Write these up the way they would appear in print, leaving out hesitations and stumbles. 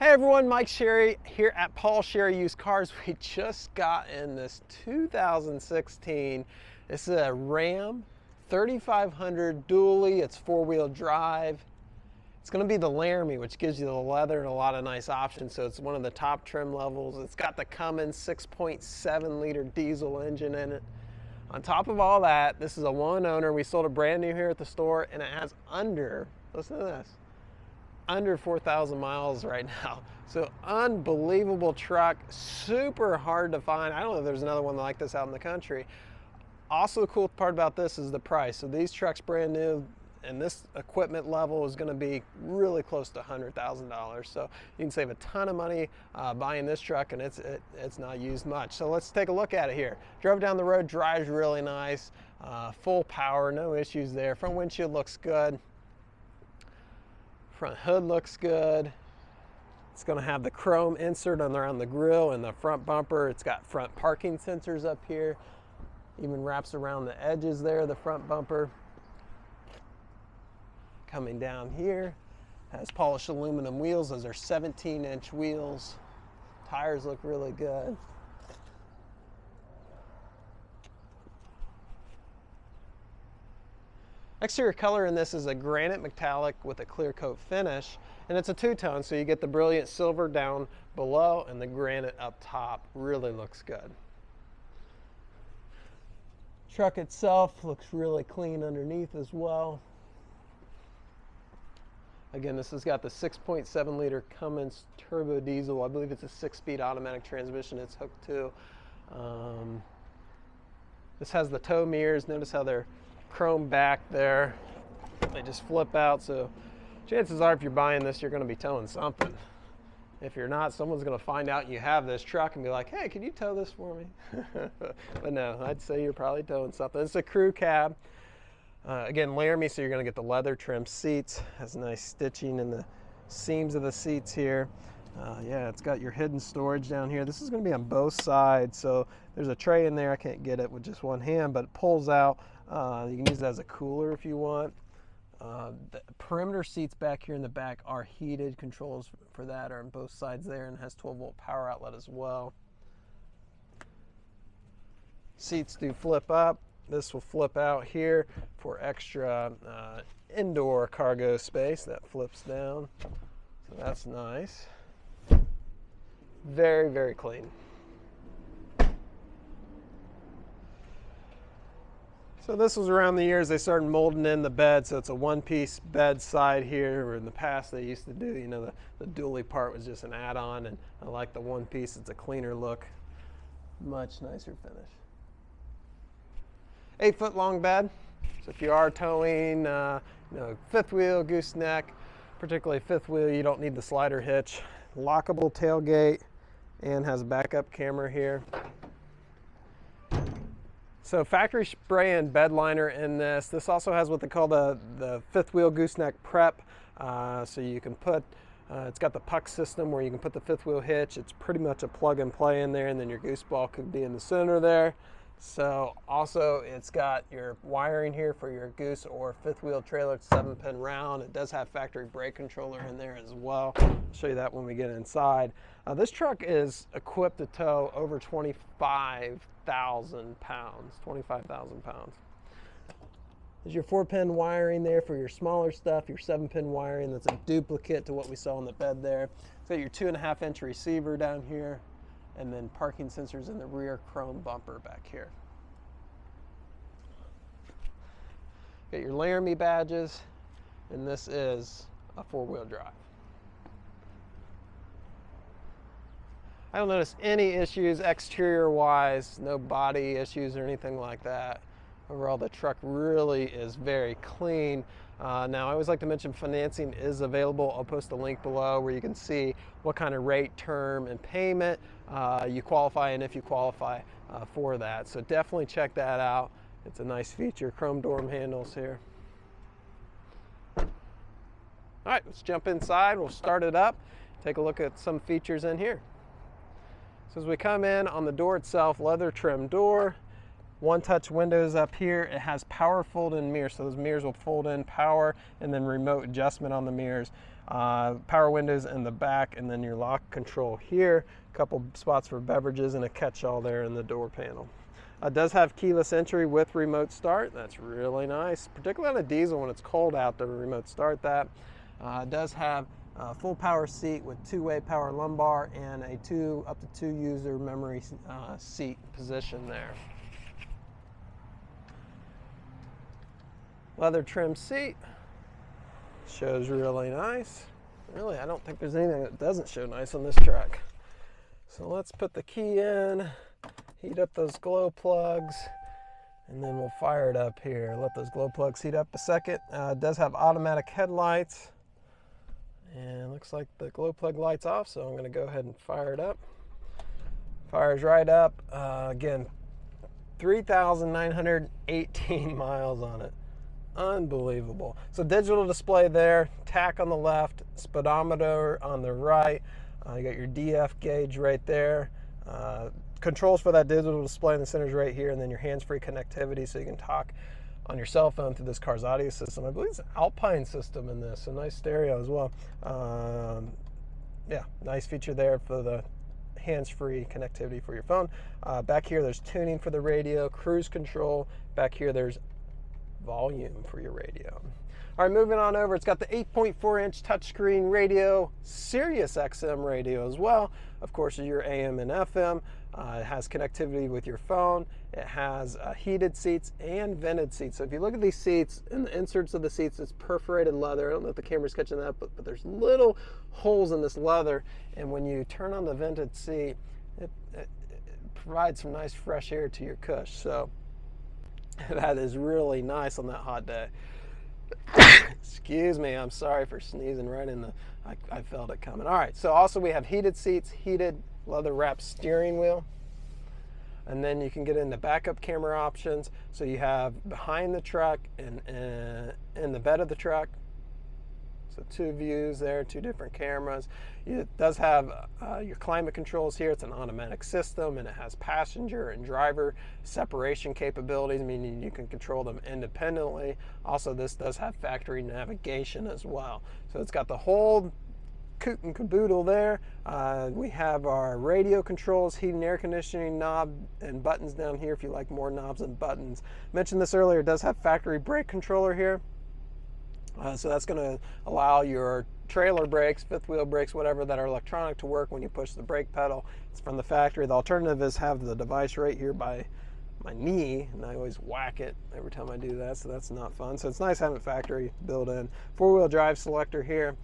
Hey everyone, Mike Sherry here at Paul Sherry Used Cars. We just got in this 2016. This is a Ram 3500 dually. It's four-wheel drive. It's going to be the Laramie, which gives you the leather and a lot of nice options. So it's one of the top trim levels. It's got the Cummins 6.7 liter diesel engine in it. On top of all that, this is a one owner. We sold it brand new here at the store, and it has under, listen to this, under 4,000 miles right now. So unbelievable truck, super hard to find. I don't know if there's another one like this out in the country. Also, the cool part about this is the price. So these trucks brand new, and this equipment level is gonna be really close to $100,000. So you can save a ton of money buying this truck, and it's not used much. So let's take a look at it here. Drove down the road, drives really nice, full power, no issues there. Front windshield looks good. Front hood looks good. It's going to have the chrome insert around the grille and the front bumper. It's got front parking sensors up here. Even wraps around the edges there, the front bumper. Coming down here, has polished aluminum wheels. Those are 17-inch wheels. Tires look really good. Exterior color in this is a granite metallic with a clear coat finish, and it's a two-tone, so you get the brilliant silver down below and the granite up top. Really looks good. Truck itself looks really clean underneath as well. Again, this has got the 6.7 liter Cummins turbo diesel. I believe it's a 6-speed automatic transmission it's hooked to. This has the tow mirrors. Notice how they're chrome back there. They just flip out, so chances are if you're buying this, you're going to be towing something. If you're not, someone's going to find out you have this truck and be like, hey, can you tow this for me? But no, I'd say you're probably towing something. It's a crew cab. Again, Laramie, so you're going to get the leather trim seats. Has nice stitching in the seams of the seats here. Yeah, it's got your hidden storage down here. This is going to be on both sides, so there's a tray in there. I can't get it with just one hand, but it pulls out. You can use it as a cooler if you want. The perimeter seats back here in the back are heated. Controls for that are on both sides there, and has 12-volt power outlet as well. Seats do flip up. This will flip out here for extra indoor cargo space. That flips down, so that's nice. Very, very clean. So this was around the years they started molding in the bed, so it's a one-piece bed side here, where in the past they used to do, you know, the dually part was just an add-on, and I like the one piece. It's a cleaner look, much nicer finish. 8-foot long bed, so if you are towing, you know, fifth wheel, gooseneck, particularly fifth wheel, you don't need the slider hitch. Lockable tailgate, and has a backup camera here. So factory spray and bed liner in this. This also has what they call the fifth wheel gooseneck prep. So you can put, it's got the puck system where you can put the fifth wheel hitch. It's pretty much a plug and play in there, and then your goose ball could be in the center there. So also it's got your wiring here for your goose or fifth wheel trailer. It's 7-pin round. It does have factory brake controller in there as well. I'll show you that when we get inside. This truck is equipped to tow over 25,000 pounds. 25,000 pounds. There's your 4-pin wiring there for your smaller stuff, your 7-pin wiring. That's a duplicate to what we saw in the bed there. So your 2.5-inch receiver down here, and then parking sensors in the rear chrome bumper back here. Got your Laramie badges, and this is a 4-wheel drive. I don't notice any issues exterior wise, no body issues or anything like that. Overall, the truck really is very clean. Now, I always like to mention financing is available. I'll post a link below where you can see what kind of rate, term, and payment you qualify, and if you qualify for that. So definitely check that out. It's a nice feature. Chrome door handles here. All right, let's jump inside. We'll start it up, take a look at some features in here. So as we come in on the door itself, leather trim door. One-touch windows up here. It has power fold-in mirrors, so those mirrors will fold in, power, and then remote adjustment on the mirrors. Power windows in the back, and then your lock control here. A couple spots for beverages and a catch-all there in the door panel. It does have keyless entry with remote start. That's really nice, particularly on a diesel when it's cold out to remote start that. It does have a full power seat with two-way power lumbar and a up to two user memory seat position there. Leather trim seat. Shows really nice. Really, I don't think there's anything that doesn't show nice on this truck. So let's put the key in, heat up those glow plugs, and then we'll fire it up here. Let those glow plugs heat up a second. It does have automatic headlights, and looks like the glow plug light's off, so I'm going to go ahead and fire it up. Fires right up. Again, 3,918 miles on it. Unbelievable. So digital display there, tach on the left, speedometer on the right. You got your DF gauge right there. Controls for that digital display in the center is right here, and then your hands-free connectivity so you can talk on your cell phone through this car's audio system. I believe it's an Alpine system in this, a nice stereo as well. Yeah, nice feature there for the hands-free connectivity for your phone. Back here there's tuning for the radio, cruise control. Back here there's volume for your radio. All right, moving on over, it's got the 8.4-inch touchscreen radio, Sirius XM radio as well. Of course, your AM and FM. It has connectivity with your phone. It has heated seats and vented seats. So if you look at these seats, in the inserts of the seats, it's perforated leather. I don't know if the camera's catching that, but there's little holes in this leather. And when you turn on the vented seat, it provides some nice fresh air to your cush. So that is really nice on that hot day. Excuse me, I'm sorry for sneezing right in the, I felt it coming. All right, so also we have heated seats, heated leather wrapped steering wheel. And then you can get into backup camera options. So you have behind the truck and in the bed of the truck. So two views there, two different cameras. It does have your climate controls here. It's an automatic system, and it has passenger and driver separation capabilities, meaning you can control them independently. Also, this does have factory navigation as well. So it's got the whole coot and caboodle there. We have our radio controls, heating, air conditioning knob, and buttons down here if you like more knobs and buttons. Mentioned this earlier, it does have factory brake controller here. So that's going to allow your trailer brakes, fifth wheel brakes, whatever that are electronic to work when you push the brake pedal. It's from the factory. The alternative is have the device right here by my knee, and I always whack it every time I do that, so that's not fun. So it's nice having factory built in. Four-wheel drive selector here.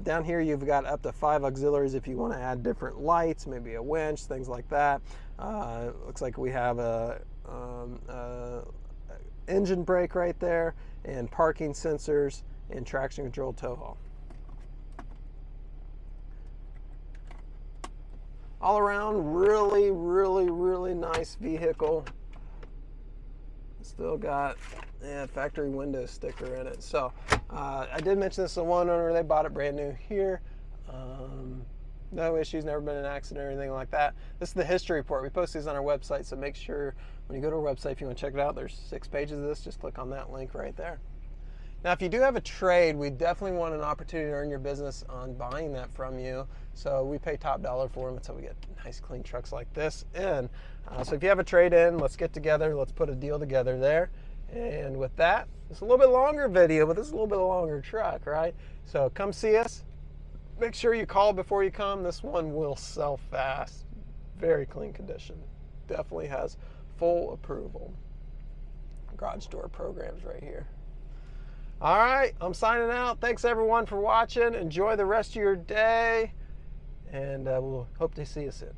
Down here you've got up to 5 auxiliaries if you want to add different lights, maybe a winch, things like that. Looks like we have a engine brake right there, and parking sensors, and traction control tow haul. All around, really, really, really nice vehicle. Still got factory window sticker in it. So I did mention this to one owner. They bought it brand new here. No issues, never been in an accident or anything like that. This is the history report. We post these on our website, so make sure when you go to our website, if you want to check it out, there's 6 pages of this. Just click on that link right there. Now, if you do have a trade, we definitely want an opportunity to earn your business on buying that from you. So we pay top dollar for them. That's how we get nice, clean trucks like this in. So if you have a trade in, let's get together. Let's put a deal together there. And with that, it's a little bit longer video, but this is a little bit longer truck, right? So come see us. Make sure you call before you come. This one will sell fast. Very clean condition. Definitely has full approval. Garage door programs right here. All right, I'm signing out. Thanks everyone for watching. Enjoy the rest of your day, and we'll hope to see you soon.